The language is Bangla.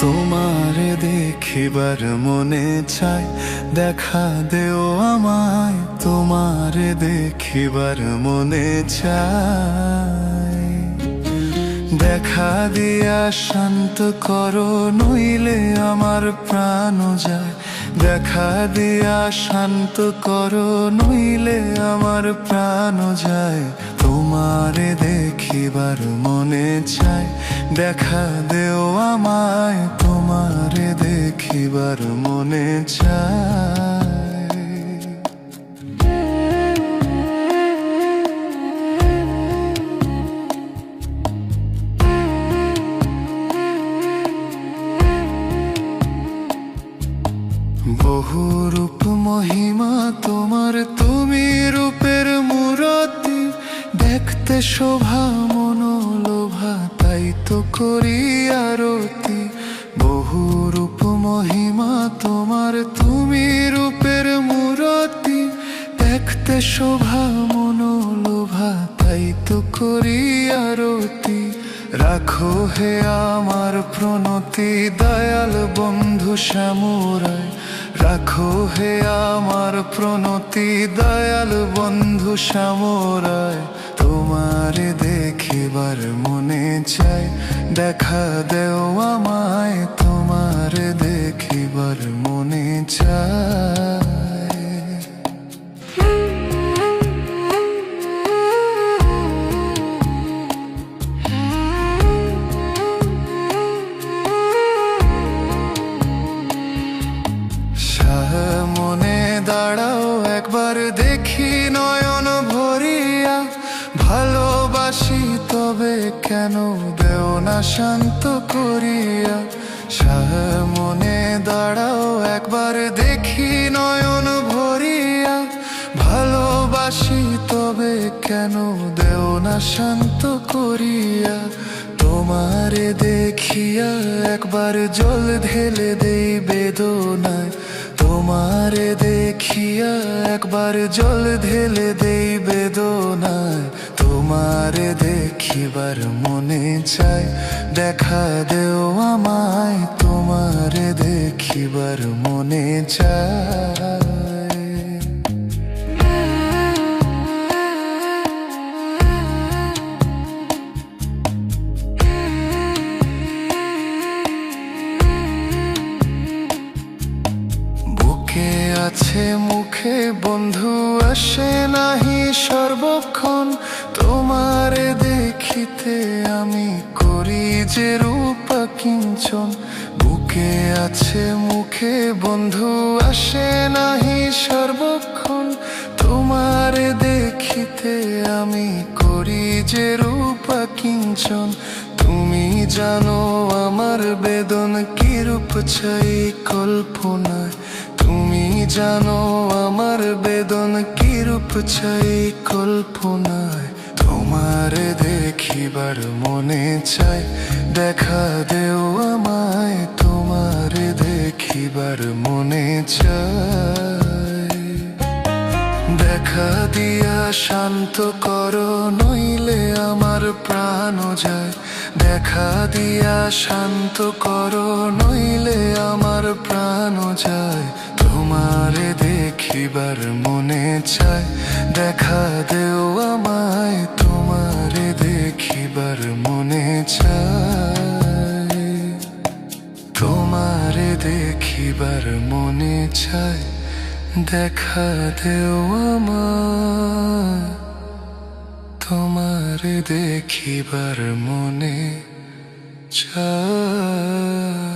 তোমারে দেখিবার মনে চায়, দেখা দেও আমায়। তোমারে দেখিবার মনে চায়, দেখা দিয়া শান্ত করো, নইলে আমার প্রাণ যায়। দেখা দিয়া শান্ত করো, নইলে আমার প্রাণ যায়। তোমারে দেখিবার মনে চায়, দেখা দেও আমায়। তোমারে দেখিবার মনে চায়। বহু রূপ মহিমা তোমার, তুমি রূপের মূরতি। দেখতে শোভা মনোলোভা, তাই তো করি আরতি। বহু রূপ মহিমা তোমার, তুমি রূপের মূরতি। দেখতে শোভা মনোলোভা, তাই তো করি আরতি। রাখো হে আমার প্রণতি, দয়াল বন্ধু শ্যামরায়। রাখো হে আমার প্রণতি, দয়াল বন্ধু শ্যামরায়। তোমারে দেখিবার মনে চায়, দেখা দেও আমায়। তোমারে দেখিবার মনে চায়। মনে দাঁড়াও একবার, দেখি নয়ন ভরিয়া। ভালোবাসি তবে কেন দেও না শান্ত করিয়া। মনে দাঁড়াও একবার, দেখি নয়ন ভরিয়া। ভালোবাসি তবে কেন দেও না শান্ত করিয়া। তোমারে দেখিয়া একবার জল ঢেলে দেই বেদনায়। তোমারে দেখিয়া একবার জল ঢেলে দেই বেদনায়। তোমারে দেখিবার মনে চায়, দেখা দেও আমায়। তোমারে দেখিবার মনে চায়। আছে মুখে বন্ধু আসে নাহি সর্বক্ষণ। তোমারে দেখিতে আমি করি যে রূপা কিঞ্চন। বুকে আছে মুখে বন্ধু আসে নাহি সর্বক্ষণ। তোমারে দেখিতে আমি করি যে রূপা কিঞ্চন। তুমি জানো আমার বেদন কিরূপ চাই কল্পনায়। তুমি জানো আমার বেদন কিরূপ চাই কল্পনায়। তোমারে দেখিবার মনে চায়, দেখা দেও আমায়। তোমারে দেখিবার মনে চায়। দেখা দিয়া শান্ত করো, নইলে আমার প্রাণ যায়। দেখা দিয়া শান্ত করো, নইলে আমার প্রাণ যায়। তোমারে দেখিবার মনে চায়, দেখা দেও আমায়। তোমারে দেখিবার মনে চায়। তোমারে দেখিবার মনে চায়, দেখা দেও আমায়। তোমারে দেখিবার মনে চায়।